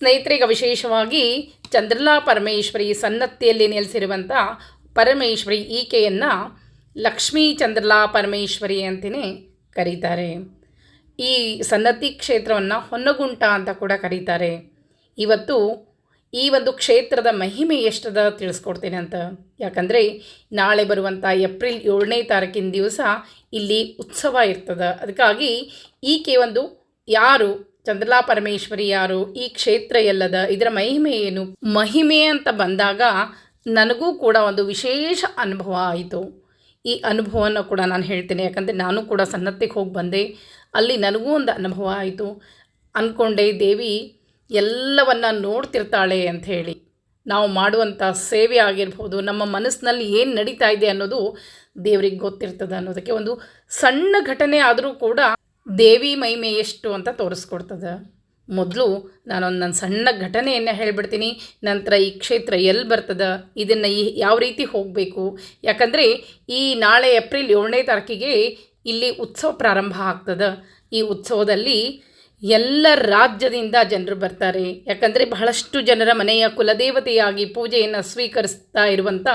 ಸ್ನೇಹಿತರಿಗೆ ವಿಶೇಷವಾಗಿ ಚಂದ್ರಲಾ ಪರಮೇಶ್ವರಿ ಸನ್ನತಿಯಲ್ಲಿ ನೆಲೆಸಿರುವಂಥ ಪರಮೇಶ್ವರಿ ಈಕೆಯನ್ನು ಲಕ್ಷ್ಮೀ ಚಂದ್ರಲಾ ಪರಮೇಶ್ವರಿ ಅಂತಲೇ ಕರೀತಾರೆ. ಈ ಸನ್ನತಿ ಕ್ಷೇತ್ರವನ್ನು ಹೊನ್ನಗುಂಟ ಅಂತ ಕೂಡ ಕರೀತಾರೆ. ಇವತ್ತು ಈ ಒಂದು ಕ್ಷೇತ್ರದ ಮಹಿಮೆ ಎಷ್ಟದ ತಿಳಿಸ್ಕೊಡ್ತೇನೆ ಅಂತ. ಯಾಕಂದರೆ ನಾಳೆ ಬರುವಂಥ ಏಪ್ರಿಲ್ 7ನೇ ತಾರೀಕಿನ ದಿವಸ ಇಲ್ಲಿ ಉತ್ಸವ ಇರ್ತದೆ. ಅದಕ್ಕಾಗಿ ಈಕೆ ಒಂದು ಯಾರು ಚಂದ್ರಲಾ ಪರಮೇಶ್ವರಿ ಯಾರು, ಈ ಕ್ಷೇತ್ರ ಎಲ್ಲದ, ಇದರ ಮಹಿಮೆ ಏನು, ಮಹಿಮೆ ಅಂತ ಬಂದಾಗ ನನಗೂ ಕೂಡ ಒಂದು ವಿಶೇಷ ಅನುಭವ ಆಯಿತು. ಈ ಅನುಭವವನ್ನು ಕೂಡ ನಾನು ಹೇಳ್ತೇನೆ. ಯಾಕಂದರೆ ನಾನು ಕೂಡ ಸನ್ನತಿಗೆ ಹೋಗಿ ಬಂದೆ. ಅಲ್ಲಿ ನನಗೂ ಒಂದು ಅನುಭವ ಆಯಿತು. ಅಂದ್ಕೊಂಡೆ ದೇವಿ ಎಲ್ಲವನ್ನ ನೋಡ್ತಿರ್ತಾಳೆ ಅಂಥೇಳಿ. ನಾವು ಮಾಡುವಂಥ ಸೇವೆ ಆಗಿರ್ಬೋದು, ನಮ್ಮ ಮನಸ್ಸಿನಲ್ಲಿ ಏನು ನಡೀತಾ ಇದೆ ಅನ್ನೋದು ದೇವರಿಗೆ ಗೊತ್ತಿರ್ತದೆ ಅನ್ನೋದಕ್ಕೆ ಒಂದು ಸಣ್ಣ ಘಟನೆ ಆದರೂ ಕೂಡ ದೇವಿ ಮಹಿಮೆ ಎಷ್ಟು ಅಂತ ತೋರಿಸ್ಕೊಡ್ತದೆ. ಮೊದಲು ನಾನೊಂದು ನನ್ನ ಸಣ್ಣ ಘಟನೆಯನ್ನು ಹೇಳಿಬಿಡ್ತೀನಿ. ನಂತರ ಈ ಕ್ಷೇತ್ರ ಎಲ್ಲಿ ಬರ್ತದೆ, ಇದನ್ನು ಯಾವ ರೀತಿ ಹೋಗಬೇಕು. ಯಾಕಂದರೆ ಈ ನಾಳೆ ಏಪ್ರಿಲ್ 7ನೇ ತಾರೀಕಿಗೆ ಇಲ್ಲಿ ಉತ್ಸವ ಪ್ರಾರಂಭ ಆಗ್ತದೆ. ಈ ಉತ್ಸವದಲ್ಲಿ ಎಲ್ಲ ರಾಜ್ಯದಿಂದ ಜನರು ಬರ್ತಾರೆ. ಯಾಕಂದರೆ ಬಹಳಷ್ಟು ಜನರ ಮನೆಯ ಕುಲದೇವತೆಯಾಗಿ ಪೂಜೆಯನ್ನು ಸ್ವೀಕರಿಸ್ತಾ ಇರುವಂಥ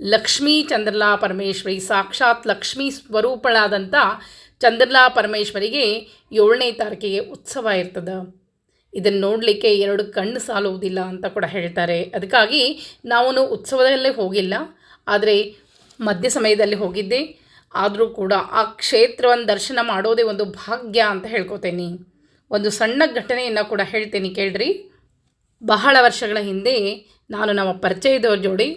ಲಕ್ಷ್ಮೀ ಚಂದ್ರಲಾ ಪರಮೇಶ್ವರಿ, ಸಾಕ್ಷಾತ್ ಲಕ್ಷ್ಮೀ ಸ್ವರೂಪಳಾದಂಥ ಚಂದ್ರಲಾ ಪರಮೇಶ್ವರಿಗೆ 7ನೇ ತಾರೀಕಿಗೆ ಉತ್ಸವ ಇರ್ತದೆ. ಇದನ್ನು ನೋಡಲಿಕ್ಕೆ 2 ಕಣ್ಣು ಸಾಲುವುದಿಲ್ಲ ಅಂತ ಕೂಡ ಹೇಳ್ತಾರೆ. ಅದಕ್ಕಾಗಿ ನಾವು ಉತ್ಸವದಲ್ಲೇ ಹೋಗಿಲ್ಲ, ಆದರೆ ಮಧ್ಯ ಸಮಯದಲ್ಲಿ ಹೋಗಿದ್ದೆ. ಆದರೂ ಕೂಡ ಆ ಕ್ಷೇತ್ರವನ್ನು ದರ್ಶನ ಮಾಡೋದೇ ಒಂದು ಭಾಗ್ಯ ಅಂತ ಹೇಳ್ಕೊತೇನೆ. ಒಂದು ಸಣ್ಣ ಘಟನೆಯನ್ನು ಕೂಡ ಹೇಳ್ತೇನೆ, ಕೇಳ್ರಿ. ಬಹಳ ವರ್ಷಗಳ ಹಿಂದೆ ನಾನು ನಮ್ಮ ಪರಿಚಯದವ್ರ ಜೋಡಿ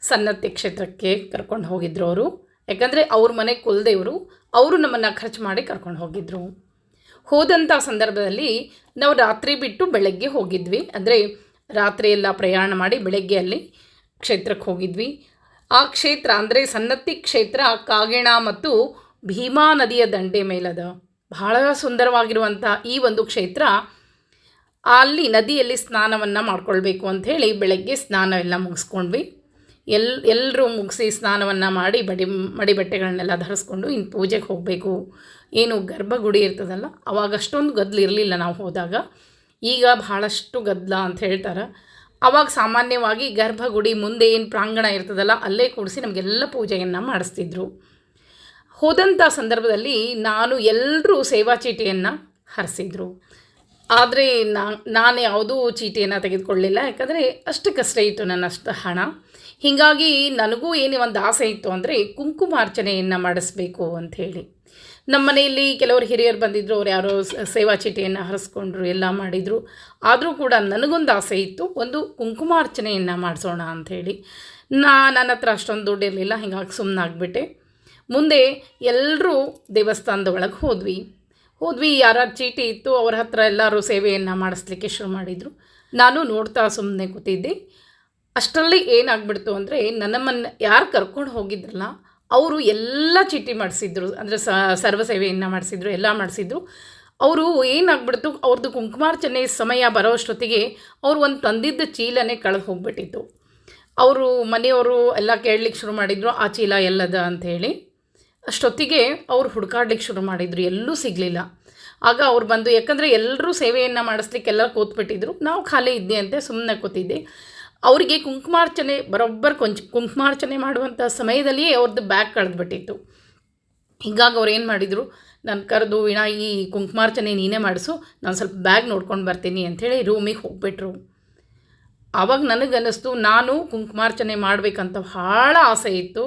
ಸನ್ನತಿ ಕ್ಷೇತ್ರಕ್ಕೆ ಕರ್ಕೊಂಡು ಹೋಗಿದ್ರು ಅವರು. ಯಾಕಂದರೆ ಅವ್ರ ಮನೆ ಕುಲದೇವರು, ಅವರು ನಮ್ಮನ್ನು ಖರ್ಚು ಮಾಡಿ ಕರ್ಕೊಂಡು ಹೋಗಿದ್ದರು. ಹೋದಂಥ ಸಂದರ್ಭದಲ್ಲಿ ನಾವು ರಾತ್ರಿ ಬಿಟ್ಟು ಬೆಳಗ್ಗೆ ಹೋಗಿದ್ವಿ. ಅಂದರೆ ರಾತ್ರಿ ಎಲ್ಲ ಪ್ರಯಾಣ ಮಾಡಿ ಬೆಳಗ್ಗೆ ಅಲ್ಲಿ ಕ್ಷೇತ್ರಕ್ಕೆ ಹೋಗಿದ್ವಿ. ಆ ಕ್ಷೇತ್ರ ಅಂದರೆ ಸನ್ನತಿ ಕ್ಷೇತ್ರ ಕಾಗಿಣ ಮತ್ತು ಭೀಮಾ ನದಿಯ ದಂಡೆ ಮೇಲದ. ಬಹಳ ಸುಂದರವಾಗಿರುವಂಥ ಈ ಒಂದು ಕ್ಷೇತ್ರ, ಅಲ್ಲಿ ನದಿಯಲ್ಲಿ ಸ್ನಾನವನ್ನು ಮಾಡ್ಕೊಳ್ಬೇಕು ಅಂಥೇಳಿ ಬೆಳಗ್ಗೆ ಸ್ನಾನ ಎಲ್ಲ ಮುಗಿಸ್ಕೊಂಡ್ವಿ. ಎಲ್ಲರೂ ಮುಗಿಸಿ ಸ್ನಾನವನ್ನು ಮಾಡಿ ಮಡಿ ಬಟ್ಟೆಗಳನ್ನೆಲ್ಲ ಧರಿಸ್ಕೊಂಡು ಇನ್ನು ಪೂಜೆಗೆ ಹೋಗಬೇಕು. ಏನು ಗರ್ಭಗುಡಿ ಇರ್ತದಲ್ಲ, ಅವಾಗ ಅಷ್ಟೊಂದು ಗದ್ದಲು ಇರಲಿಲ್ಲ ನಾವು ಹೋದಾಗ. ಈಗ ಬಹಳಷ್ಟು ಗದ್ದಲ ಅಂತ ಹೇಳ್ತಾರೆ. ಆವಾಗ ಸಾಮಾನ್ಯವಾಗಿ ಗರ್ಭಗುಡಿ ಮುಂದೆ ಏನು ಪ್ರಾಂಗಣ ಇರ್ತದಲ್ಲ, ಅಲ್ಲೇ ಕೂಡಿಸಿ ನಮಗೆಲ್ಲ ಪೂಜೆಯನ್ನು ಮಾಡಿಸ್ತಿದ್ರು. ಹೋದಂಥ ಸಂದರ್ಭದಲ್ಲಿ ಎಲ್ಲರೂ ಸೇವಾ ಚೀಟಿಯನ್ನು ಹರಿಸಿದ್ರು. ಆದರೆ ನಾನು ಯಾವುದೂ ಚೀಟಿಯನ್ನು ತೆಗೆದುಕೊಳ್ಳಲಿಲ್ಲ. ಯಾಕಂದರೆ ಅಷ್ಟಕ್ಕಷ್ಟೇ ಇತ್ತು ನನ್ನಷ್ಟು ಹಣ. ಹೀಗಾಗಿ ನನಗೂ ಒಂದು ಆಸೆ ಇತ್ತು, ಅಂದರೆ ಕುಂಕುಮಾರ್ಚನೆಯನ್ನು ಮಾಡಿಸ್ಬೇಕು ಅಂಥೇಳಿ. ನಮ್ಮ ಮನೆಯಲ್ಲಿ ಕೆಲವರು ಹಿರಿಯರು ಬಂದಿದ್ದರು, ಅವ್ರು ಯಾರೋ ಸೇವಾ ಚೀಟಿಯನ್ನು ಹರಿಸ್ಕೊಂಡ್ರು, ಎಲ್ಲ ಮಾಡಿದರು. ಆದರೂ ಕೂಡ ನನಗೊಂದು ಆಸೆ ಇತ್ತು, ಒಂದು ಕುಂಕುಮಾರ್ಚನೆಯನ್ನು ಮಾಡಿಸೋಣ ಅಂಥೇಳಿ. ನನ್ನ ಹತ್ರ ಅಷ್ಟೊಂದು ದುಡ್ಡು ಇರಲಿಲ್ಲ. ಹೀಗಾಗಿ ಸುಮ್ಮನಾಗ್ಬಿಟ್ಟೆ. ಮುಂದೆ ಎಲ್ಲರೂ ದೇವಸ್ಥಾನದ ಒಳಗೆ ಹೋದ್ವಿ. ಯಾರ್ಯಾರು ಚೀಟಿ ಇತ್ತು ಅವ್ರ ಹತ್ರ ಎಲ್ಲರೂ ಸೇವೆಯನ್ನು ಮಾಡಿಸ್ಲಿಕ್ಕೆ ಶುರು ಮಾಡಿದರು. ನಾನು ನೋಡ್ತಾ ಸುಮ್ಮನೆ ಕೂತಿದ್ದೆ. ಅಷ್ಟರಲ್ಲಿ ಏನಾಗ್ಬಿಡ್ತು ಅಂದರೆ, ನನ್ನಮ್ಮನ್ನು ಯಾರು ಕರ್ಕೊಂಡು ಹೋಗಿದ್ರಲ್ಲ ಅವರು ಎಲ್ಲ ಚೀಟಿ ಮಾಡಿಸಿದ್ರು. ಅಂದರೆ ಸರ್ವ ಸೇವೆಯನ್ನು ಮಾಡಿಸಿದ್ರು, ಎಲ್ಲ ಮಾಡಿಸಿದ್ರು. ಅವರು ಏನಾಗ್ಬಿಡ್ತು, ಅವ್ರದ್ದು ಕುಂಕುಮಾರ್ಚನೆ ಸಮಯ ಬರೋಷ್ಟೊತ್ತಿಗೆ ಅವರು ಒಂದು ತಂದಿದ್ದ ಚೀಲನೇ ಕಳೆದು ಹೋಗ್ಬಿಟ್ಟಿತ್ತು. ಅವರು ಮನೆಯವರು ಎಲ್ಲ ಕೇಳಲಿಕ್ಕೆ ಶುರು ಮಾಡಿದರು, ಆ ಚೀಲ ಎಲ್ಲದ ಅಂಥೇಳಿ. ಅಷ್ಟೊತ್ತಿಗೆ ಅವರು ಹುಡುಕಾಡ್ಲಿಕ್ಕೆ ಶುರು ಮಾಡಿದರು, ಎಲ್ಲೂ ಸಿಗಲಿಲ್ಲ. ಆಗ ಅವ್ರು ಬಂದು, ಯಾಕಂದರೆ ಎಲ್ಲರೂ ಸೇವೆಯನ್ನು ಮಾಡಿಸ್ಲಿಕ್ಕೆ ಎಲ್ಲ ಕೂತ್ಬಿಟ್ಟಿದ್ರು, ನಾವು ಖಾಲಿ ಇದ್ದೆ ಅಂತೆ ಸುಮ್ಮನೆ ಕೂತಿದ್ದೆ. ಅವರಿಗೆ ಕುಂಕುಮಾರ್ಚನೆ ಕುಂಕುಮಾರ್ಚನೆ ಮಾಡುವಂಥ ಸಮಯದಲ್ಲಿಯೇ ಅವ್ರದ್ದು ಬ್ಯಾಗ್ ಕಳೆದ್ಬಿಟ್ಟಿತ್ತು. ಹೀಗಾಗಿ ಅವ್ರು ಏನು ಮಾಡಿದರು, ನಾನು ಕರೆದು, ವೀಣಾ ಈ ಕುಂಕುಮಾರ್ಚನೆ ನೀನೇ ಮಾಡಿಸು, ನಾನು ಸ್ವಲ್ಪ ಬ್ಯಾಗ್ ನೋಡ್ಕೊಂಡು ಬರ್ತೀನಿ ಅಂಥೇಳಿ ರೂಮಿಗೆ ಹೋಗ್ಬಿಟ್ರು. ಆವಾಗ ನನಗನ್ನಿಸ್ತು, ನಾನು ಕುಂಕುಮಾರ್ಚನೆ ಮಾಡಬೇಕಂತ ಭಾಳ ಆಸೆ ಇತ್ತು,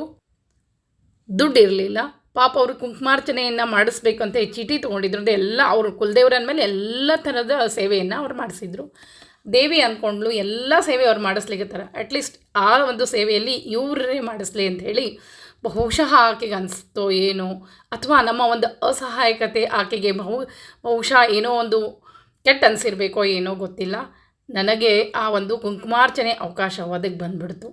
ದುಡ್ಡು ಇರಲಿಲ್ಲ. ಪಾಪ ಅವರು ಕುಂಕುಮಾರ್ಚನೆಯನ್ನು ಮಾಡಿಸ್ಬೇಕಂತ ಚೀಟಿ ತೊಗೊಂಡಿದ್ರು. ಎಲ್ಲ ಅವರು ಕುಲದೇವ್ರ ಮೇಲೆ ಎಲ್ಲ ಥರದ ಸೇವೆಯನ್ನು ಅವ್ರು ಮಾಡಿಸಿದ್ರು. ದೇವಿ ಅಂದ್ಕೊಂಡ್ಲು, ಎಲ್ಲ ಸೇವೆ ಅವ್ರು ಮಾಡಿಸ್ಲಿಕ್ಕತ್ತಾರ, ಅಟ್ಲೀಸ್ಟ್ ಆ ಒಂದು ಸೇವೆಯಲ್ಲಿ ಇವರೇ ಮಾಡಿಸ್ಲಿ ಅಂಥೇಳಿ. ಬಹುಶಃ ಆಕೆಗೆ ಅನಿಸ್ತೋ ಏನೋ, ಅಥವಾ ನಮ್ಮ ಒಂದು ಅಸಹಾಯಕತೆ ಆಕೆಗೆ ಬಹುಶಃ ಏನೋ ಒಂದು ಕೆಟ್ಟ ಅನಿಸಿರ್ಬೇಕೋ ಏನೋ ಗೊತ್ತಿಲ್ಲ. ನನಗೆ ಆ ಒಂದು ಕುಂಕುಮಾರ್ಚನೆ ಅವಕಾಶ ಒದಗಿ ಬಂದುಬಿಡ್ತು.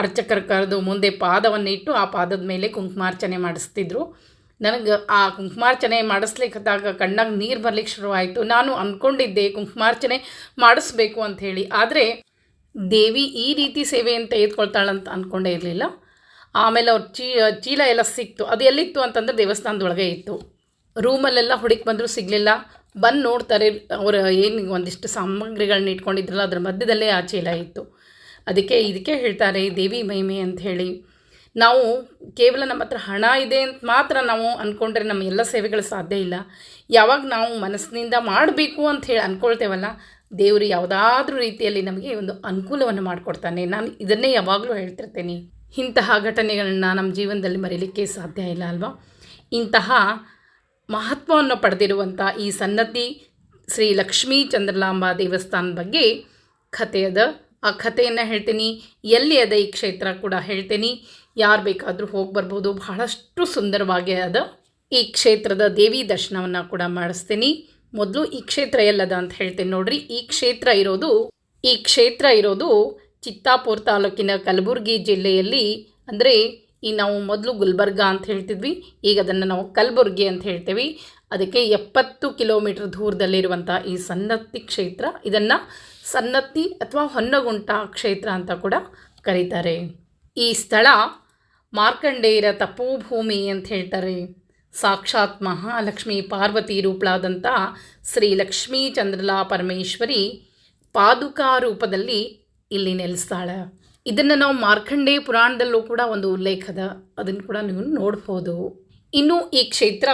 ಅರ್ಚಕರ ಕರೆದು ಮುಂದೆ ಪಾದವನ್ನು ಇಟ್ಟು ಆ ಪಾದದ ಮೇಲೆ ಕುಂಕುಮಾರ್ಚನೆ ಮಾಡಿಸ್ತಿದ್ರು. ನನಗೆ ಆ ಕುಂಕುಮಾರ್ಚನೆ ಮಾಡಿಸ್ಲಿಕ್ಕತ್ತಾಗ ಕಣ್ಣಾಗ ನೀರು ಬರಲಿಕ್ಕೆ ಶುರುವಾಯಿತು. ನಾನು ಅಂದ್ಕೊಂಡಿದ್ದೆ ಕುಂಕುಮಾರ್ಚನೆ ಮಾಡಿಸ್ಬೇಕು ಅಂಥೇಳಿ, ಆದರೆ ದೇವಿ ಈ ರೀತಿ ಸೇವೆಯನ್ನು ತೆಗೆದುಕೊಳ್ತಾಳಂತ ಅಂದ್ಕೊಂಡೇ ಇರಲಿಲ್ಲ. ಆಮೇಲೆ ಅವ್ರ ಚೀಲ ಎಲ್ಲ ಸಿಕ್ತು. ಅದು ಎಲ್ಲಿತ್ತು ಅಂತಂದರೆ ದೇವಸ್ಥಾನದೊಳಗೆ ಇತ್ತು. ರೂಮಲ್ಲೆಲ್ಲ ಹುಡುಕಿ ಬಂದರೂ ಸಿಗಲಿಲ್ಲ. ಬಂದು ನೋಡ್ತಾರೆ, ಅವರು ಏನು ಒಂದಿಷ್ಟು ಸಾಮಗ್ರಿಗಳನ್ನ ಇಟ್ಕೊಂಡಿದ್ರಲ್ಲ ಅದರ ಮಧ್ಯದಲ್ಲೇ ಆ ಚೀಲ ಇತ್ತು. ಇದಕ್ಕೆ ಹೇಳ್ತಾರೆ ದೇವಿ ಮಹಿಮೆ ಅಂತ ಹೇಳಿ. ನಾವು ಕೇವಲ ನಮ್ಮ ಹತ್ರ ಹಣ ಇದೆ ಅಂತ ಮಾತ್ರ ನಾವು ಅಂದ್ಕೊಂಡ್ರೆ ನಮ್ಮ ಎಲ್ಲ ಸೇವೆಗಳು ಸಾಧ್ಯ ಇಲ್ಲ. ಯಾವಾಗ ನಾವು ಮನಸ್ಸಿನಿಂದ ಮಾಡಬೇಕು ಅಂತ ಹೇಳಿ ಅಂದ್ಕೊಳ್ತೇವಲ್ಲ, ದೇವರು ಯಾವುದಾದ್ರೂ ರೀತಿಯಲ್ಲಿ ನಮಗೆ ಒಂದು ಅನುಕೂಲವನ್ನು ಮಾಡಿಕೊಡ್ತಾನೆ. ನಾನು ಇದನ್ನೇ ಯಾವಾಗಲೂ ಹೇಳ್ತಿರ್ತೇನೆ. ಇಂತಹ ಘಟನೆಗಳನ್ನ ನಮ್ಮ ಜೀವನದಲ್ಲಿ ಮರೀಲಿಕ್ಕೆ ಸಾಧ್ಯ ಇಲ್ಲ ಅಲ್ವಾ. ಇಂತಹ ಮಹತ್ವವನ್ನು ಪಡೆದಿರುವಂಥ ಈ ಸನ್ನತಿ ಶ್ರೀ ಲಕ್ಷ್ಮೀ ಚಂದ್ರಲಾಂಬಾ ದೇವಸ್ಥಾನದ ಬಗ್ಗೆ ಕಥೆ ಅದ. ಆ ಕಥೆಯನ್ನು ಹೇಳ್ತೀನಿ, ಎಲ್ಲಿ ಅದ ಈ ಕ್ಷೇತ್ರ ಕೂಡ ಹೇಳ್ತೀನಿ. ಯಾರು ಬೇಕಾದರೂ ಹೋಗಿ ಬರ್ಬೋದು, ಬಹಳಷ್ಟು ಸುಂದರವಾಗಿ ಅದ. ಈ ಕ್ಷೇತ್ರದ ದೇವಿ ದರ್ಶನವನ್ನು ಕೂಡ ಮಾಡಿಸ್ತೀನಿ. ಮೊದಲು ಈ ಕ್ಷೇತ್ರ ಎಲ್ಲದ ಅಂತ ಹೇಳ್ತೇನೆ ನೋಡ್ರಿ. ಈ ಕ್ಷೇತ್ರ ಇರೋದು ಚಿತ್ತಾಪುರ ತಾಲೂಕಿನ ಕಲಬುರಗಿ ಜಿಲ್ಲೆಯಲ್ಲಿ. ಅಂದರೆ ನಾವು ಮೊದಲು ಗುಲ್ಬರ್ಗ ಅಂತ ಹೇಳ್ತಿದ್ವಿ, ಈಗ ಅದನ್ನು ನಾವು ಕಲಬುರಗಿ ಅಂತ ಹೇಳ್ತೇವೆ. ಅದಕ್ಕೆ 70 ಕಿಲೋಮೀಟರ್ ದೂರದಲ್ಲಿರುವಂಥ ಈ ಸನ್ನತಿ ಕ್ಷೇತ್ರ, ಇದನ್ನು ಸನ್ನತಿ ಅಥವಾ ಹೊನ್ನಗುಂಟ ಕ್ಷೇತ್ರ ಅಂತ ಕೂಡ ಕರೀತಾರೆ. ಈ ಸ್ಥಳ ಮಾರ್ಕಂಡೇಯರ ತಪೋಭೂಮಿ ಅಂತ ಹೇಳ್ತಾರೆ. ಸಾಕ್ಷಾತ್ ಮಹಾಲಕ್ಷ್ಮಿ ಪಾರ್ವತಿ ರೂಪಳಾದಂಥ ಶ್ರೀ ಲಕ್ಷ್ಮೀ ಚಂದ್ರಲಾ ಪರಮೇಶ್ವರಿ ಪಾದುಕಾ ರೂಪದಲ್ಲಿ ಇಲ್ಲಿ ನೆಲೆಸ್ತಾಳೆ. ಇದನ್ನು ನಾವು ಮಾರ್ಕಂಡೇಯ ಪುರಾಣದಲ್ಲೂ ಕೂಡ ಒಂದು ಉಲ್ಲೇಖದ, ಅದನ್ನು ಕೂಡ ನೀವು ನೋಡ್ಬೋದು. ಇನ್ನು ಈ ಕ್ಷೇತ್ರ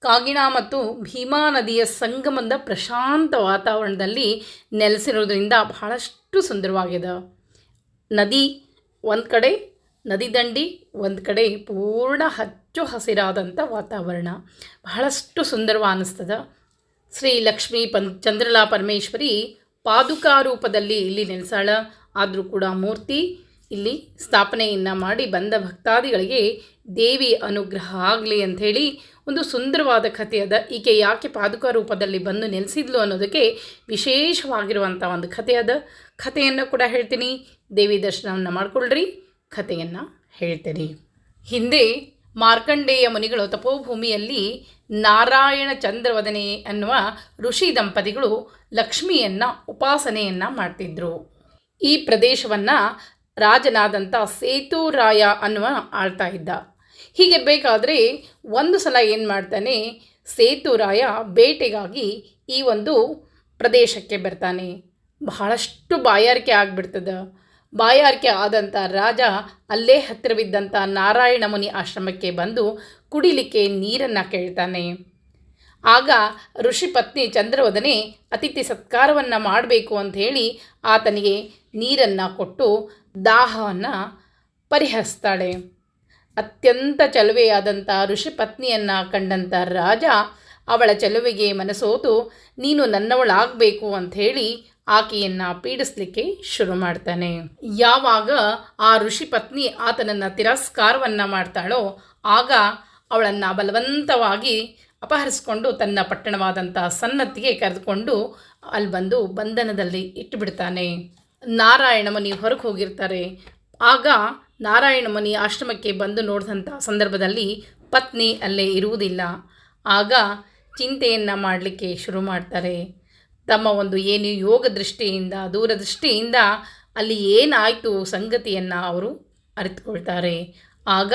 ಕಾಗಿಣ ಮತ್ತು ಭೀಮಾ ನದಿಯ ಸಂಗಮದ ಪ್ರಶಾಂತ ವಾತಾವರಣದಲ್ಲಿ ನೆಲೆಸಿರೋದ್ರಿಂದ ಬಹಳಷ್ಟು ಸುಂದರವಾಗಿದೆ. ನದಿ ಒಂದು ಕಡೆ, ನದಿ ದಂಡಿ ಒಂದು ಕಡೆ, ಪೂರ್ಣ ಹಚ್ಚು ಹಸಿರಾದಂಥ ವಾತಾವರಣ ಬಹಳಷ್ಟು ಸುಂದರವಾಗಿ ಅನ್ನಿಸ್ತದೆ. ಶ್ರೀ ಲಕ್ಷ್ಮೀ ಚಂದ್ರಲಾ ಪರಮೇಶ್ವರಿ ಪಾದುಕಾ ರೂಪದಲ್ಲಿ ಇಲ್ಲಿ ನೆಲೆಸಾಳ. ಆದರೂ ಕೂಡ ಮೂರ್ತಿ ಇಲ್ಲಿ ಸ್ಥಾಪನೆಯನ್ನು ಮಾಡಿ ಬಂದ ಭಕ್ತಾದಿಗಳಿಗೆ ದೇವಿ ಅನುಗ್ರಹ ಆಗಲಿ ಅಂಥೇಳಿ ಒಂದು ಸುಂದರವಾದ ಕಥೆ ಅದ. ಈಕೆ ಯಾಕೆ ಪಾದುಕಾ ರೂಪದಲ್ಲಿ ಬಂದು ನೆಲೆಸಿದ್ಲು ಅನ್ನೋದಕ್ಕೆ ವಿಶೇಷವಾಗಿರುವಂಥ ಒಂದು ಕಥೆ ಅದ. ಕಥೆಯನ್ನು ಕೂಡ ಹೇಳ್ತೀನಿ, ದೇವಿ ದರ್ಶನವನ್ನು ಮಾಡಿಕೊಳ್ಳ್ರಿ, ಕಥೆಯನ್ನು ಹೇಳ್ತೀನಿ. ಹಿಂದೆ ಮಾರ್ಕಂಡೇಯ ಮುನಿಗಳು ತಪೋಭೂಮಿಯಲ್ಲಿ ನಾರಾಯಣ ಚಂದ್ರವದನೆ ಅನ್ನುವ ಋಷಿ ದಂಪತಿಗಳು ಲಕ್ಷ್ಮಿಯನ್ನು ಉಪಾಸನೆಯನ್ನು ಮಾಡ್ತಿದ್ರು. ಈ ಪ್ರದೇಶವನ್ನು ರಾಜನಾದಂಥ ಸೇತುರಾಯ ಅನ್ನುವ ಆಳ್ತಾ ಇದ್ದ. ಹೀಗಿರಬೇಕಾದ್ರೆ ಒಂದು ಸಲ ಏನು ಮಾಡ್ತಾನೆ, ಸೇತುರಾಯ ಬೇಟೆಗಾಗಿ ಈ ಒಂದು ಪ್ರದೇಶಕ್ಕೆ ಬರ್ತಾನೆ. ಬಹಳಷ್ಟು ಬಾಯಾರಿಕೆ ಆಗಿಬಿಡ್ತದೆ. ಬಾಯಾರಿಕೆ ಆದಂಥ ರಾಜ ಅಲ್ಲೇ ಹತ್ತಿರವಿದ್ದಂಥ ನಾರಾಯಣ ಮುನಿ ಆಶ್ರಮಕ್ಕೆ ಬಂದು ಕುಡಿಲಿಕ್ಕೆ ನೀರನ್ನು ಕೇಳ್ತಾನೆ. ಆಗ ಋಷಿ ಪತ್ನಿ ಚಂದ್ರವದನೆ ಅತಿಥಿ ಸತ್ಕಾರವನ್ನು ಮಾಡಬೇಕು ಅಂಥೇಳಿ ಆತನಿಗೆ ನೀರನ್ನು ಕೊಟ್ಟು ದಾಹವನ್ನು ಪರಿಹರಿಸ್ತಾಳೆ. ಅತ್ಯಂತ ಚಲುವೆಯಾದಂಥ ಋಷಿ ಪತ್ನಿಯನ್ನು ಕಂಡಂಥ ರಾಜ ಅವಳ ಚಲುವೆಗೆ ಮನಸೋತು ನೀನು ನನ್ನವಳಾಗಬೇಕು ಅಂಥೇಳಿ ಆಕೆಯನ್ನು ಪೀಡಿಸಲಿಕ್ಕೆ ಶುರು ಮಾಡ್ತಾನೆ. ಯಾವಾಗ ಆ ಋಷಿ ಪತ್ನಿ ಆತನನ್ನು ತಿರಸ್ಕಾರವನ್ನು ಮಾಡ್ತಾಳೋ ಆಗ ಅವಳನ್ನು ಬಲವಂತವಾಗಿ ಅಪಹರಿಸಿಕೊಂಡು ತನ್ನ ಪಟ್ಟಣವಾದಂಥ ಸನ್ನತಿಗೆ ಕರೆದುಕೊಂಡು ಅಲ್ಲಿ ಬಂದು ಬಂಧನದಲ್ಲಿ ಇಟ್ಟುಬಿಡ್ತಾನೆ. ನಾರಾಯಣ ಮುನಿ ಹೊರಗೆ ಹೋಗಿರ್ತಾರೆ. ಆಗ ನಾರಾಯಣ ಮುನಿ ಆಶ್ರಮಕ್ಕೆ ಬಂದು ನೋಡಿದಂಥ ಸಂದರ್ಭದಲ್ಲಿ ಪತ್ನಿ ಅಲ್ಲೇ ಇರುವುದಿಲ್ಲ. ಆಗ ಚಿಂತೆಯನ್ನು ಮಾಡಲಿಕ್ಕೆ ಶುರು ಮಾಡ್ತಾರೆ. ತಮ್ಮ ಒಂದು ಏನು ಯೋಗ ದೃಷ್ಟಿಯಿಂದ, ದೂರದೃಷ್ಟಿಯಿಂದ ಅಲ್ಲಿ ಏನಾಯಿತು ಸಂಗತಿಯನ್ನು ಅವರು ಅರಿತುಕೊಳ್ತಾರೆ. ಆಗ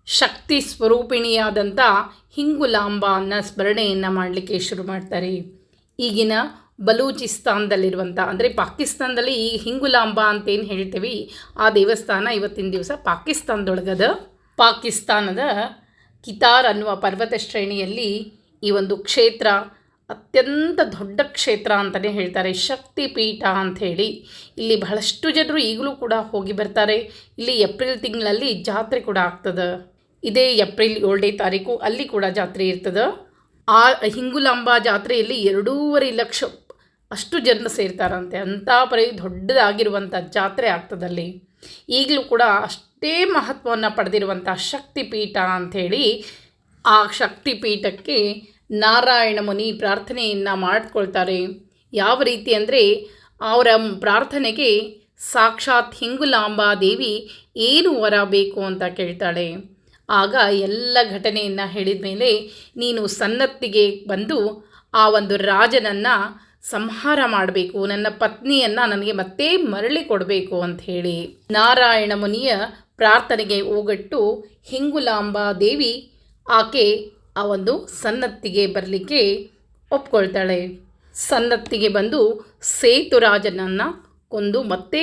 ಶಕ್ತಿ ಸ್ವರೂಪಿಣಿಯಾದಂಥ ಹಿಂಗುಲಾಂಬಾನ ಸ್ಮರಣೆಯನ್ನು ಮಾಡಲಿಕ್ಕೆ ಶುರು ಮಾಡ್ತಾರೆ. ಈಗಿನ ಬಲೂಚಿಸ್ತಾನದಲ್ಲಿರುವಂಥ, ಅಂದರೆ ಪಾಕಿಸ್ತಾನದಲ್ಲಿ ಈ ಹಿಂಗುಲಾಂಬ ಅಂತೇನು ಹೇಳ್ತೀವಿ ಆ ದೇವಸ್ಥಾನ ಇವತ್ತಿನ ದಿವಸ ಪಾಕಿಸ್ತಾನದೊಳಗದ. ಪಾಕಿಸ್ತಾನದ ಕಿತಾರ್ ಅನ್ನುವ ಪರ್ವತ ಶ್ರೇಣಿಯಲ್ಲಿ ಈ ಒಂದು ಕ್ಷೇತ್ರ ಅತ್ಯಂತ ದೊಡ್ಡ ಕ್ಷೇತ್ರ ಅಂತಲೇ ಹೇಳ್ತಾರೆ. ಶಕ್ತಿ ಪೀಠ ಅಂಥೇಳಿ ಇಲ್ಲಿ ಬಹಳಷ್ಟು ಜನರು ಈಗಲೂ ಕೂಡ ಹೋಗಿ ಬರ್ತಾರೆ. ಇಲ್ಲಿ ಏಪ್ರಿಲ್ ತಿಂಗಳಲ್ಲಿ ಜಾತ್ರೆ ಕೂಡ ಆಗ್ತದೆ. ಇದೇ ಏಪ್ರಿಲ್ 7ನೇ ತಾರೀಕು ಅಲ್ಲಿ ಕೂಡ ಜಾತ್ರೆ ಇರ್ತದೆ. ಆ ಹಿಂಗುಲಾಂಬ ಜಾತ್ರೆಯಲ್ಲಿ 2.5 ಲಕ್ಷ ಅಷ್ಟು ಜನ ಸೇರ್ತಾರಂತೆ. ಅಂಥ ದೊಡ್ಡದಾಗಿರುವಂಥ ಜಾತ್ರೆ ಆಗ್ತದಲ್ಲಿ. ಈಗಲೂ ಕೂಡ ಅಷ್ಟೇ ಮಹತ್ವವನ್ನು ಪಡೆದಿರುವಂಥ ಶಕ್ತಿಪೀಠ ಅಂಥೇಳಿ ಆ ಶಕ್ತಿಪೀಠಕ್ಕೆ ನಾರಾಯಣ ಮುನಿ ಪ್ರಾರ್ಥನೆಯನ್ನು ಮಾಡಿಕೊಳ್ತಾರೆ. ಯಾವ ರೀತಿ ಅಂದರೆ ಅವರ ಪ್ರಾರ್ಥನೆಗೆ ಸಾಕ್ಷಾತ್ ಹಿಂಗುಲಾಂಬಾ ದೇವಿ ಏನು ವರ ಬೇಕು ಅಂತ ಕೇಳ್ತಾಳೆ. ಆಗ ಎಲ್ಲ ಘಟನೆಯನ್ನು ಹೇಳಿದ ಮೇಲೆ ನೀನು ಸನ್ನತ್ತಿಗೆ ಬಂದು ಆ ಒಂದು ರಾಜನನ್ನು ಸಂಹಾರ ಮಾಡಬೇಕು, ನನ್ನ ಪತ್ನಿಯನ್ನು ನನಗೆ ಮತ್ತೆ ಮರಳಿ ಕೊಡಬೇಕು ಅಂಥೇಳಿ ನಾರಾಯಣ ಮುನಿಯ ಪ್ರಾರ್ಥನೆಗೆ ಓಗಟ್ಟು ಹಿಂಗುಲಾಂಬಾ ದೇವಿ ಆಕೆ ಆ ಒಂದು ಸನ್ನತ್ತಿಗೆ ಬರಲಿಕ್ಕೆ ಒಪ್ಕೊಳ್ತಾಳೆ. ಸನ್ನತ್ತಿಗೆ ಬಂದು ಸೇತುರಾಜನನ್ನು ಕೊಂದು ಮತ್ತೆ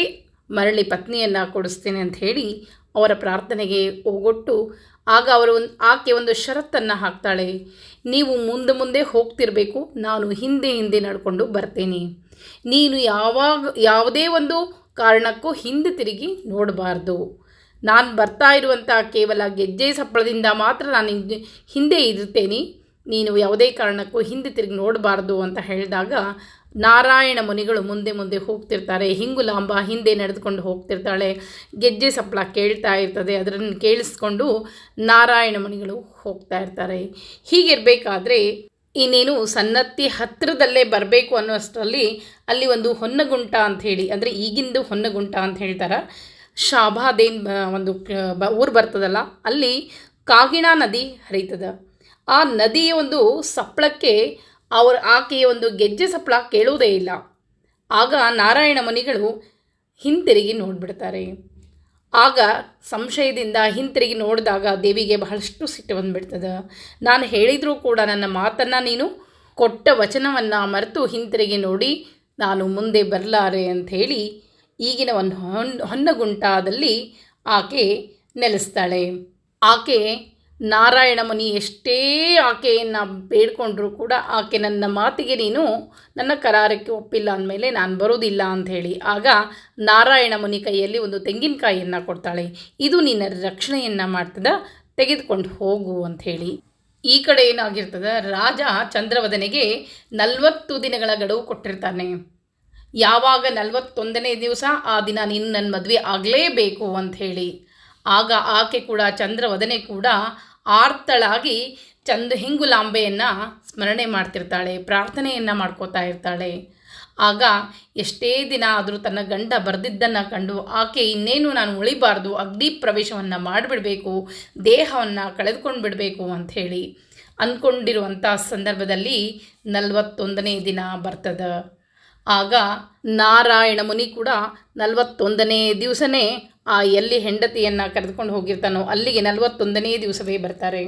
ಮರಳಿ ಪತ್ನಿಯನ್ನು ಕೊಡಿಸ್ತೇನೆ ಅಂತ ಹೇಳಿ ಅವರ ಪ್ರಾರ್ಥನೆಗೆ ಓಗೊಟ್ಟು ಆಗ ಆಕೆ ಒಂದು ಷರತ್ತನ್ನು ಹಾಕ್ತಾಳೆ. ನೀವು ಮುಂದೆ ಮುಂದೆ ಹೋಗ್ತಿರಬೇಕು, ನಾನು ಹಿಂದೆ ಹಿಂದೆ ನಡ್ಕೊಂಡು ಬರ್ತೇನೆ. ನೀನು ಯಾವುದೇ ಒಂದು ಕಾರಣಕ್ಕೂ ಹಿಂದೆ ತಿರುಗಿ ನೋಡಬಾರ್ದು. ನಾನು ಬರ್ತಾ ಇರುವಂಥ ಕೇವಲ ಗೆಜ್ಜೆ ಸಪ್ಪಳದಿಂದ ಮಾತ್ರ ನಾನು ಹಿಂದೆ ಇರುತ್ತೇನೆ. ನೀನು ಯಾವುದೇ ಕಾರಣಕ್ಕೂ ಹಿಂದೆ ತಿರುಗಿ ನೋಡಬಾರ್ದು ಅಂತ ಹೇಳಿದಾಗ ನಾರಾಯಣ ಮುನಿಗಳು ಮುಂದೆ ಮುಂದೆ ಹೋಗ್ತಿರ್ತಾರೆ. ಹಿಂಗುಲಾಂಬ ಹಿಂದೆ ನಡೆದುಕೊಂಡು ಹೋಗ್ತಿರ್ತಾಳೆ. ಗೆಜ್ಜೆ ಸಪ್ಪಳ ಕೇಳ್ತಾ ಇರ್ತದೆ. ಅದನ್ನು ಕೇಳಿಸ್ಕೊಂಡು ನಾರಾಯಣ ಮುನಿಗಳು ಹೋಗ್ತಾ ಇರ್ತಾರೆ. ಹೀಗಿರಬೇಕಾದ್ರೆ ಇನ್ನೇನು ಸನ್ನತಿ ಹತ್ತಿರದಲ್ಲೇ ಬರಬೇಕು ಅನ್ನೋಷ್ಟರಲ್ಲಿ ಅಲ್ಲಿ ಒಂದು ಹೊನ್ನಗುಂಟ ಅಂಥೇಳಿ, ಅಂದರೆ ಈಗಿಂದು ಹೊನ್ನಗುಂಟ ಅಂತ ಹೇಳ್ತಾರೆ, ಶಾಬಾದೇನ್ ಒಂದು ಊರು ಬರ್ತದಲ್ಲ, ಅಲ್ಲಿ ಕಾಗಿಣಾ ನದಿ ಹರಿತದೆ. ಆ ನದಿಯ ಒಂದು ಸಪ್ಪಳಕ್ಕೆ ಆಕೆಯ ಒಂದು ಗೆಜ್ಜೆ ಸಪ್ಪಳ ಕೇಳುವುದೇ ಇಲ್ಲ. ಆಗ ನಾರಾಯಣ ಮುನಿಗಳು ಹಿಂತಿರುಗಿ ನೋಡಿಬಿಡ್ತಾರೆ. ಆಗ ಸಂಶಯದಿಂದ ಹಿಂತಿರುಗಿ ನೋಡಿದಾಗ ದೇವಿಗೆ ಬಹಳಷ್ಟು ಸಿಟ್ಟು ಬಂದುಬಿಡ್ತದೆ. ನಾನು ಹೇಳಿದರೂ ಕೂಡ ನನ್ನ ಮಾತನ್ನು ನೀನು ಕೊಟ್ಟ ವಚನವನ್ನು ಮರೆತು ಹಿಂತಿರುಗಿ ನೋಡಿ ನಾನು ಮುಂದೆ ಬರಲಾರೆ ಅಂಥೇಳಿ ಈಗಿನ ಒಂದು ಹೊನ್ನಗುಂಟದಲ್ಲಿ ಆಕೆ ನೆಲೆಸ್ತಾಳೆ. ಆಕೆ ನಾರಾಯಣ ಮುನಿ ಎಷ್ಟೇ ಆಕೆಯನ್ನು ಬೇಡ್ಕೊಂಡ್ರೂ ಕೂಡ ಆಕೆ ನನ್ನ ಮಾತಿಗೆ ನೀನು ನನ್ನ ಕರಾರಕ್ಕೆ ಒಪ್ಪಿಲ್ಲ ಅಂದಮೇಲೆ ನಾನು ಬರೋದಿಲ್ಲ ಅಂಥೇಳಿ ಆಗ ನಾರಾಯಣ ಮುನಿ ಕೈಯಲ್ಲಿ ಒಂದು ತೆಂಗಿನಕಾಯಿಯನ್ನು ಕೊಡ್ತಾಳೆ. ಇದು ನಿನ್ನ ರಕ್ಷಣೆಯನ್ನು ಮಾಡ್ತದ, ತೆಗೆದುಕೊಂಡು ಹೋಗು ಅಂಥೇಳಿ. ಈ ಕಡೆ ಏನಾಗಿರ್ತದೆ, ರಾಜ ಚಂದ್ರವದನೆಗೆ 40 ದಿನಗಳ ಗಡುವು ಕೊಟ್ಟಿರ್ತಾನೆ. ಯಾವಾಗ 41ನೇ ದಿವಸ ಆ ದಿನ ನೀನು ನನ್ನ ಮದುವೆ ಆಗಲೇಬೇಕು ಅಂಥೇಳಿ. ಆಗ ಆಕೆ ಕೂಡ ಚಂದ್ರವದನೆ ಕೂಡ ಆರ್ತಳಾಗಿ ಹಿಂಗುಲಾಂಬೆಯನ್ನು ಸ್ಮರಣೆ ಮಾಡ್ತಿರ್ತಾಳೆ, ಪ್ರಾರ್ಥನೆಯನ್ನು ಮಾಡ್ಕೋತಾ ಇರ್ತಾಳೆ. ಆಗ ಎಷ್ಟೇ ದಿನ ಆದರೂ ತನ್ನ ಗಂಡ ಬರೆದಿದ್ದನ್ನು ಕಂಡು ಆಕೆ ಇನ್ನೇನು ನಾನು ಉಳಿಬಾರ್ದು, ಅಗ್ನಿ ಪ್ರವೇಶವನ್ನು ಮಾಡಿಬಿಡಬೇಕು, ದೇಹವನ್ನು ಕಳೆದುಕೊಂಡು ಬಿಡಬೇಕು ಅಂಥೇಳಿ ಅಂದ್ಕೊಂಡಿರುವಂಥ ಸಂದರ್ಭದಲ್ಲಿ 41ನೇ ದಿನ ಬರ್ತದೆ. ಆಗ ನಾರಾಯಣ ಮುನಿ ಕೂಡ 41ನೇ ದಿವಸನೇ ಎಲ್ಲಿ ಹೆಂಡತಿಯನ್ನು ಕರೆದುಕೊಂಡು ಹೋಗಿರ್ತಾನೋ ಅಲ್ಲಿಗೆ 41ನೇ ದಿವಸವೇ ಬರ್ತಾರೆ.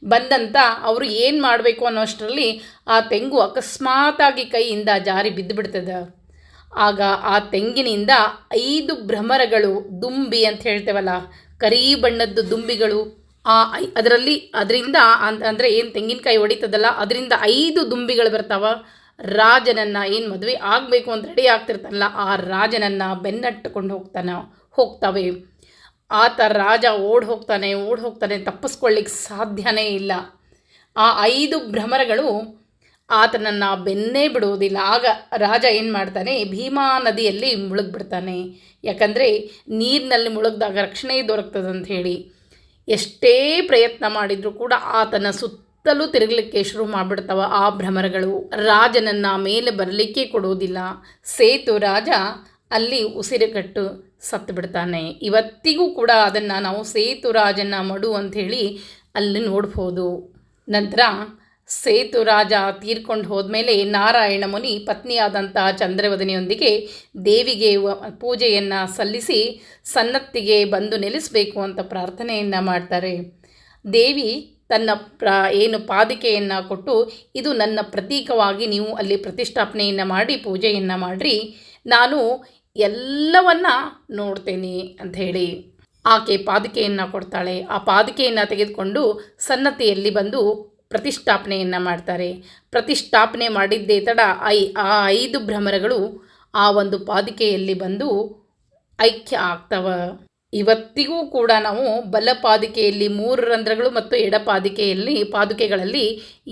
ಬಂದಂಥ ಅವರು ಏನು ಮಾಡಬೇಕು ಅನ್ನೋಷ್ಟರಲ್ಲಿ ಆ ತೆಂಗು ಅಕಸ್ಮಾತಾಗಿ ಕೈಯಿಂದ ಜಾರಿ ಬಿದ್ದುಬಿಡ್ತದೆ. ಆಗ ಆ ತೆಂಗಿನಿಂದ 5 ಭ್ರಮರಗಳು, ದುಂಬಿ ಅಂತ ಹೇಳ್ತೇವಲ್ಲ, ಕರಿ ಬಣ್ಣದ್ದು ದುಂಬಿಗಳು, ಅದರಿಂದ ಅಂದರೆ ಏನು ತೆಂಗಿನಕಾಯಿ ಹೊಡಿತದಲ್ಲ ಅದರಿಂದ 5 ದುಂಬಿಗಳು ಬರ್ತಾವ. ರಾಜನನ್ನು ಏನು ಮದುವೆ ಆಗಬೇಕು ಅಂತ ರೆಡಿ ಆಗ್ತಿರ್ತಾನಲ್ಲ ಆ ರಾಜನನ್ನು ಬೆನ್ನಟ್ಟುಕೊಂಡು ಹೋಗ್ತವೆ. ಆತ ರಾಜ ಓಡಿ ಹೋಗ್ತಾನೆ, ತಪ್ಪಿಸ್ಕೊಳ್ಳಿಕ್ಕೆ ಸಾಧ್ಯನೇ ಇಲ್ಲ. ಆ 5 ಭ್ರಮರಗಳು ಆತನನ್ನು ಬೆನ್ನೇ ಬಿಡುವುದಿಲ್ಲ. ಆಗ ರಾಜ ಏನು ಮಾಡ್ತಾನೆ, ಭೀಮಾ ನದಿಯಲ್ಲಿ ಮುಳುಗ್ಬಿಡ್ತಾನೆ. ಯಾಕಂದರೆ ನೀರಿನಲ್ಲಿ ಮುಳುಗಿದಾಗ ರಕ್ಷಣೆ ದೊರಕ್ತದಂತ ಹೇಳಿ ಎಷ್ಟೇ ಪ್ರಯತ್ನ ಮಾಡಿದರೂ ಕೂಡ ಆತನ ಸುತ್ತಲೂ ತಿರುಗಲಿಕ್ಕೆ ಶುರು ಮಾಡಿಬಿಡ್ತಾವ ಆ ಭ್ರಮರಗಳು. ರಾಜನನ್ನು ಮೇಲೆ ಬರಲಿಕ್ಕೆ ಕೊಡುವುದಿಲ್ಲ. ಸೇತು ರಾಜ ಅಲ್ಲಿ ಉಸಿರುಗಟ್ಟು ಸತ್ತು ಬಿಡ್ತಾನೆ. ಇವತ್ತಿಗೂ ಕೂಡ ಅದನ್ನು ನಾವು ಸೇತುರಾಜನ ಮಡು ಅಂಥೇಳಿ ಅಲ್ಲಿ ನೋಡ್ಬೋದು. ನಂತರ ಸೇತುರಾಜ ತೀರ್ಕೊಂಡು ಹೋದ್ಮೇಲೆ ನಾರಾಯಣ ಮುನಿ ಪತ್ನಿಯಾದಂಥ ಚಂದ್ರವದನೆಯೊಂದಿಗೆ ದೇವಿಗೆ ಪೂಜೆಯನ್ನು ಸಲ್ಲಿಸಿ ಸನ್ನತ್ತಿಗೆ ಬಂದು ನೆಲೆಸಬೇಕು ಅಂತ ಪ್ರಾರ್ಥನೆಯನ್ನು ಮಾಡ್ತಾರೆ. ದೇವಿ ತನ್ನ ಏನು ಪಾದಿಕೆಯನ್ನು ಕೊಟ್ಟು ಇದು ನನ್ನ ಪ್ರತೀಕವಾಗಿ ನೀವು ಅಲ್ಲಿ ಪ್ರತಿಷ್ಠಾಪನೆಯನ್ನು ಮಾಡಿ ಪೂಜೆಯನ್ನು ಮಾಡಿರಿ, ನಾನು ಎಲ್ಲವನ್ನ ನೋಡ್ತೇನೆ ಅಂಥೇಳಿ ಆಕೆ ಪಾದಿಕೆಯನ್ನು ಕೊಡ್ತಾಳೆ. ಆ ಪಾದಿಕೆಯನ್ನು ತೆಗೆದುಕೊಂಡು ಸನ್ನತಿಯಲ್ಲಿ ಬಂದು ಪ್ರತಿಷ್ಠಾಪನೆಯನ್ನು ಮಾಡ್ತಾರೆ. ಪ್ರತಿಷ್ಠಾಪನೆ ಮಾಡಿದ್ದೇ ತಡ ಆ 5 ಭ್ರಮರಗಳು ಆ ಒಂದು ಪಾದಿಕೆಯಲ್ಲಿ ಬಂದು ಐಕ್ಯ ಆಗ್ತವೆ. ಇವತ್ತಿಗೂ ಕೂಡ ನಾವು ಬಲಪಾದಿಕೆಯಲ್ಲಿ 3 ರಂಧ್ರಗಳು ಮತ್ತು ಪಾದುಕೆಗಳಲ್ಲಿ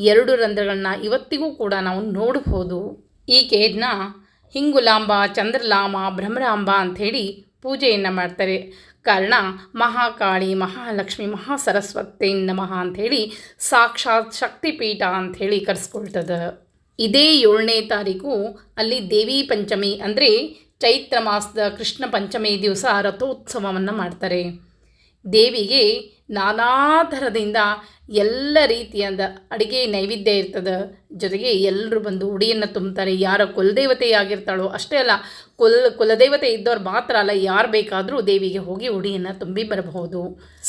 2 ರಂಧ್ರಗಳನ್ನ ಇವತ್ತಿಗೂ ಕೂಡ ನಾವು ನೋಡ್ಬೋದು. ಈಕೆಯನ್ನು ಹಿಂಗುಲಾಂಬ, ಚಂದ್ರಲಾಮ, ಭ್ರಮರಾಂಬ ಅಂಥೇಳಿ ಪೂಜೆಯನ್ನು ಮಾಡ್ತಾರೆ. ಕಾರಣ ಮಹಾಕಾಳಿ, ಮಹಾಲಕ್ಷ್ಮಿ, ಮಹಾಸರಸ್ವತಿ ನಮಃ ಅಂಥೇಳಿ ಸಾಕ್ಷಾತ್ ಶಕ್ತಿಪೀಠ ಅಂಥೇಳಿ ಕರೆಸ್ಕೊಳ್ತದೆ. ಇದೇ 7ನೇ ತಾರೀಕು ಅಲ್ಲಿ ದೇವಿ ಪಂಚಮಿ ಅಂದರೆ ಚೈತ್ರ ಮಾಸದ ಕೃಷ್ಣ ಪಂಚಮಿ ದಿವಸ ರಥೋತ್ಸವವನ್ನು ಮಾಡ್ತಾರೆ. ದೇವಿಗೆ ನಾನಾ ಥರದಿಂದ ಎಲ್ಲ ರೀತಿಯಾದ ಅಡುಗೆ ನೈವೇದ್ಯ ಇರ್ತದೆ. ಜೊತೆಗೆ ಎಲ್ಲರೂ ಬಂದು ಉಡಿಯನ್ನು ತುಂಬ್ತಾರೆ. ಯಾರ ಕುಲದೇವತೆಯಾಗಿರ್ತಾಳೋ ಅಷ್ಟೇ ಅಲ್ಲ, ಕುಲದೇವತೆ ಇದ್ದವ್ರು ಮಾತ್ರ ಅಲ್ಲ, ಯಾರು ಬೇಕಾದರೂ ದೇವಿಗೆ ಹೋಗಿ ಉಡಿಯನ್ನು ತುಂಬಿ ಬರಬಹುದು.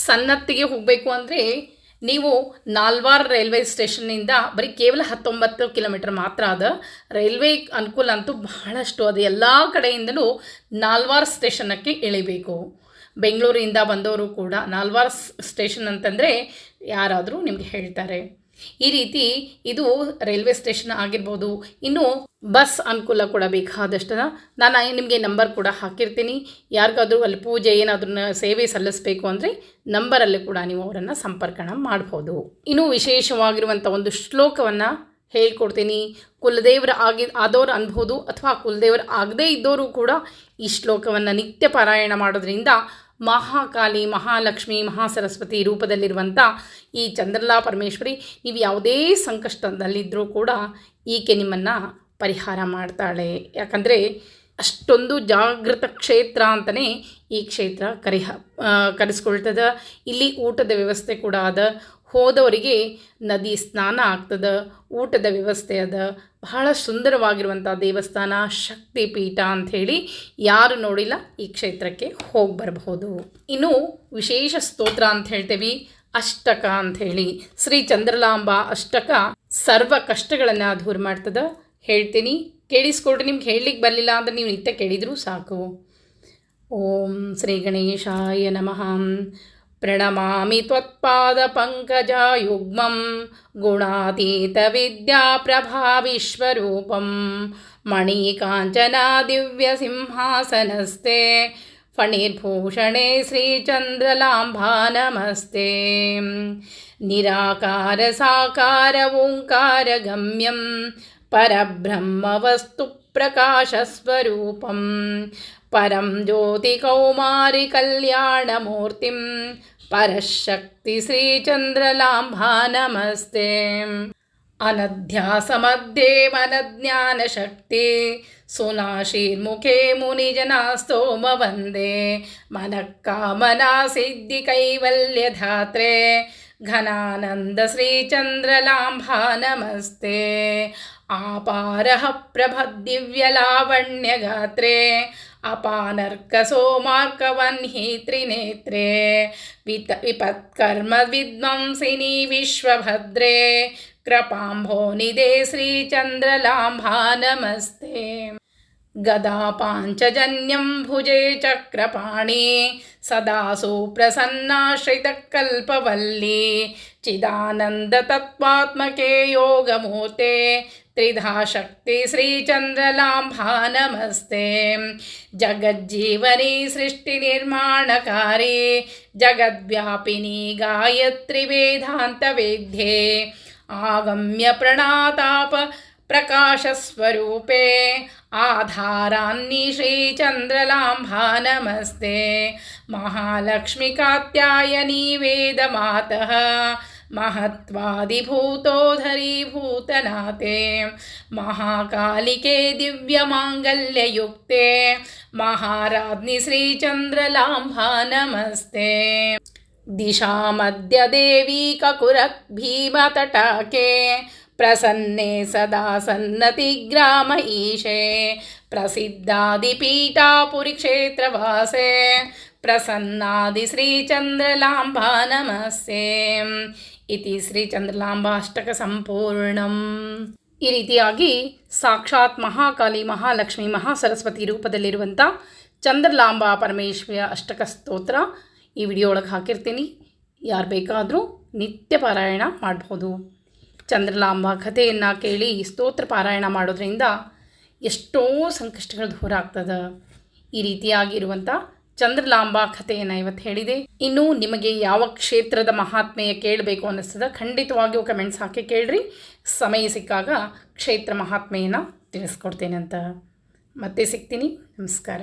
ಸನ್ನತ್ತಿಗೆ ಹೋಗಬೇಕು ಅಂದರೆ ನೀವು ನಾಲ್ವಾರ್ ರೈಲ್ವೆ ಸ್ಟೇಷನ್ನಿಂದ ಬರೀ ಕೇವಲ 19 ಕಿಲೋಮೀಟರ್ ಮಾತ್ರ ಅದ. ರೈಲ್ವೆ ಅನುಕೂಲ ಅಂತೂ ಬಹಳಷ್ಟು ಅದು. ಎಲ್ಲ ಕಡೆಯಿಂದಲೂ ನಾಲ್ವಾರ್ ಸ್ಟೇಷನ್ನಕ್ಕೆ ಇಳಿಬೇಕು. ಬೆಂಗಳೂರಿಂದ ಬಂದವರು ಕೂಡ ನಾಲ್ವಾರ್ ಸ್ಟೇಷನ್ ಅಂತಂದರೆ ಯಾರಾದರೂ ನಿಮಗೆ ಹೇಳ್ತಾರೆ. ಈ ರೀತಿ ಇದು ರೈಲ್ವೆ ಸ್ಟೇಷನ್ ಆಗಿರ್ಬೋದು. ಇನ್ನು ಬಸ್ ಅನುಕೂಲ ಕೂಡ ಬೇಕಾದಷ್ಟು. ನಾನು ನಿಮಗೆ ನಂಬರ್ ಕೂಡ ಹಾಕಿರ್ತೀನಿ. ಯಾರಿಗಾದರೂ ಅಲ್ಲಿ ಪೂಜೆ ಏನಾದ್ರೂ ಸೇವೆ ಸಲ್ಲಿಸಬೇಕು ಅಂದರೆ ನಂಬರಲ್ಲಿ ಕೂಡ ನೀವು ಅವರನ್ನು ಸಂಪರ್ಕ ಮಾಡ್ಬೋದು. ಇನ್ನು ವಿಶೇಷವಾಗಿರುವಂಥ ಒಂದು ಶ್ಲೋಕವನ್ನು ಹೇಳ್ಕೊಡ್ತೀನಿ. ಕುಲದೇವರ ಆದವರು ಅನ್ಬೋದು ಅಥವಾ ಕುಲದೇವರ ಆಗದೇ ಇದ್ದವರು ಕೂಡ ಈ ಶ್ಲೋಕವನ್ನು ನಿತ್ಯ ಪಾರಾಯಣ ಮಾಡೋದ್ರಿಂದ ಮಹಾಕಾಳಿ, ಮಹಾಲಕ್ಷ್ಮಿ, ಮಹಾಸರಸ್ವತಿ ರೂಪದಲ್ಲಿರುವಂಥ ಈ ಚಂದ್ರಲಾ ಪರಮೇಶ್ವರಿ ನೀವು ಯಾವುದೇ ಸಂಕಷ್ಟದಲ್ಲಿದ್ದರೂ ಕೂಡ ಈಕೆ ನಿಮ್ಮನ್ನು ಪರಿಹಾರ ಮಾಡ್ತಾಳೆ. ಯಾಕಂದರೆ ಅಷ್ಟೊಂದು ಜಾಗೃತ ಕ್ಷೇತ್ರ ಅಂತಲೇ ಈ ಕ್ಷೇತ್ರ ಕರೆಸ್ಕೊಳ್ತದೆ. ಇಲ್ಲಿ ಊಟದ ವ್ಯವಸ್ಥೆ ಕೂಡ ಅದ. ಹೋದವರಿಗೆ ನದಿ ಸ್ನಾನ ಆಗ್ತದೆ, ಊಟದ ವ್ಯವಸ್ಥೆ ಅದ. ಬಹಳ ಸುಂದರವಾಗಿರುವಂಥ ದೇವಸ್ಥಾನ, ಶಕ್ತಿ ಪೀಠ ಅಂಥೇಳಿ ಯಾರು ನೋಡಿಲ್ಲ ಈ ಕ್ಷೇತ್ರಕ್ಕೆ ಹೋಗಿ ಬರಬಹುದು. ಇನ್ನು ವಿಶೇಷ ಸ್ತೋತ್ರ ಅಂತ ಹೇಳ್ತೇವೆ, ಅಷ್ಟಕ ಅಂಥೇಳಿ. ಶ್ರೀ ಚಂದ್ರಲಾಂಬ ಅಷ್ಟಕ ಸರ್ವ ಕಷ್ಟಗಳನ್ನು ದೂರ ಮಾಡ್ತದೆ. ಹೇಳ್ತೀನಿ, ಕೇಳಿಸ್ಕೊಡ್ರಿ. ನಿಮ್ಗೆ ಹೇಳಲಿಕ್ಕೆ ಬರಲಿಲ್ಲ ಅಂದರೆ ನೀವು ನಿತ್ಯ ಕೇಳಿದರೂ ಸಾಕು. ಓಂ ಶ್ರೀ ಗಣೇಶಾಯ ನಮಃ. ಪ್ರಣಮಾಮಿ ತ್ವತ್ಪಾದಪಂಕಜಯುಗ್ಮಂ ಗುಣಾತೀತವಿದ್ಯಾಪ್ರಭಾವಿಶ್ವರೂಪಂ ಮಣಿಕಾಂಚನ ದಿವ್ಯಸಿಂಹಾಸನಸ್ಥೆ ಫಣಿರ್ಭೂಷಣೆ ಶ್ರೀಚಂದ್ರಲಾಂಬಾ ನಮಸ್ತೆ. ನಿರಾಕಾರ ಸಾಕಾರ ಓಂಕಾರಗಮ್ಯಂ ಪರಬ್ರಹ್ಮವಸ್ತು ಪ್ರಕಾಶಸ್ವರೂಪಂ ಪರಂ ಜ್ಯೋತಿ ಕೌಮಾರಿ ಕಲ್ಯಾಣಮೂರ್ತಿಂ ಪರಶಕ್ತಿ ಶ್ರೀಚಂದ್ರಲಾಂಬಾ ನಮಸ್ತೆ. ಅನಧ್ಯಾಸಮಧ್ಯೆ ಮನಜ್ಞಾನಶಕ್ತಿ ಸುನಾಶೀರ್ಮುಖೆ ಮುನಿಜನಾಸ್ತೋಮ ವಂದೇ ಮನಃಕಾಮನಾ ಸಿದ್ಧಿ ಕೈವಲ್ಯಧಾತ್ರೆ ಘನಾನಂದ ಶ್ರೀಚಂದ್ರಲಾಂಬಾ ನಮಸ್ತೆ. ಆಪಾರಃ ಪ್ರಭದ್ದಿವ್ಯಲಾವಣ್ಯಗಾತ್ರೆ ಅಪಾನರ್ಕಸೋಮಾರ್ಕವನ್ಹಿ ತ್ರಿನೇತ್ರೆ ವಿಪತ್ಕರ್ಮ ವಿದ್ವಂಸಿನಿ ವಿಶ್ವಭದ್ರೇ ಕೃಪಾಂಭೋನಿಧೆ ಶ್ರೀಚಂದ್ರಲಾಂಬಾ ನಮಸ್ತೆ. ಗದಾ ಪಾಂಚಜನ್ಯಂ ಭುಜೆ ಚಕ್ರಪಾಣಿ ಸದಾ ಸುಪ್ರಸನ್ನಾಶ್ರಿತಕಲ್ಪವಲ್ಲಿ ಚಿದಾನಂದ ತತ್ವಾತ್ಮಕೆ ಯೋಗಮೂರ್ತೆ ತ್ರಿಧಾ ಶಕ್ತಿ ಶ್ರೀಚಂದ್ರಲಾಂಬಾ ನಮಸ್ತೆ. ಜಗಜ್ಜೀವನಿ ಸೃಷ್ಟಿ ನಿರ್ಮಾಣಕಾರಿ ಜಗದ್ವ್ಯಾಪಿನಿ ಗಾಯತ್ರಿ ವೇದಾಂತ ವೇದ್ಯೆ ಆಗಮ್ಯ ಪ್ರಣಾತಾಪ ಪ್ರಕಾಶಸ್ವರೂಪೇ ಆಧಾರಾನ್ನಿ ಶ್ರೀಚಂದ್ರಲಾಂಬಾ ನಮಸ್ತೆ. ಮಹಾಲಕ್ಷ್ಮಿ ಕಾತ್ಯಾಯನಿ ವೇದಮಾತಃ ಮಹತ್ವಾದಿಭೂತೋಧರಿ ಭೂತನಾಥೆ ಮಹಾಕಾಲಿಕೆ ದಿವ್ಯಮಾಂಗಲ್ಯಯುಕ್ತೆ ಮಹಾರಾಜ್ಞಿ ಶ್ರೀಚಂದ್ರಲಾಂಬಾ ನಮಸ್ತೆ. ದಿಶಾ ಮಧ್ಯ ದೇವಿ ಕಕುರ ಭೀಮತಟಾಕೆ ಪ್ರಸನ್ನೆ ಸದಾ ಸನ್ನತಿ ಗ್ರಾಮ ಈಶೆ ಪ್ರಸಿದ್ಧಾದಿಪೀಠಾಪುರಿ ಕ್ಷೇತ್ರವಾಸೆ ಪ್ರಸನ್ನಾದಿ ಶ್ರೀಚಂದ್ರಲಾಂಬಾ ನಮಸ್ತೆ. ಇತಿ ಶ್ರೀಚಂದ್ರಲಾಂಬಾ ಅಷ್ಟಕ ಸಂಪೂರ್ಣಂ. ಈ ರೀತಿಯಾಗಿ ಸಾಕ್ಷಾತ್ ಮಹಾಕಾಳಿ, ಮಹಾಲಕ್ಷ್ಮಿ, ಮಹಾಸರಸ್ವತಿ ರೂಪದಲ್ಲಿರುವಂಥ ಚಂದ್ರಲಾಂಬಾ ಪರಮೇಶ್ವರಿಯ ಅಷ್ಟಕ ಸ್ತೋತ್ರ ಈ ವಿಡಿಯೋ ಒಳಗೆ ಹಾಕಿರ್ತೀನಿ. ಯಾರು ಬೇಕಾದರೂ ನಿತ್ಯ ಪಾರಾಯಣ ಮಾಡ್ಬೋದು. ಚಂದ್ರಲಾಂಬಾ ಕಥೆಯನ್ನು ಕೇಳಿ ಸ್ತೋತ್ರ ಪಾರಾಯಣ ಮಾಡೋದ್ರಿಂದ ಎಷ್ಟೋ ಸಂಕಷ್ಟಗಳು ದೂರ ಆಗ್ತದೆ. ಈ ರೀತಿಯಾಗಿರುವಂಥ ಚಂದ್ರಲಾಂಬಾ ಕಥೆಯನ್ನು ಇವತ್ತು ಹೇಳಿದೆ. ಇನ್ನು ನಿಮಗೆ ಯಾವ ಕ್ಷೇತ್ರದ ಮಹಾತ್ಮೆಯ ಕೇಳಬೇಕು ಅನ್ನಿಸ್ತದೆ ಖಂಡಿತವಾಗಿಯೂ ಕಮೆಂಟ್ಸ್ ಹಾಕಿ ಕೇಳ್ರಿ. ಸಮಯ ಸಿಕ್ಕಾಗ ಕ್ಷೇತ್ರ ಮಹಾತ್ಮೆಯನ್ನು ತಿಳಿಸ್ಕೊಡ್ತೇನೆ ಅಂತ. ಮತ್ತೆ ಸಿಗ್ತೀನಿ. ನಮಸ್ಕಾರ.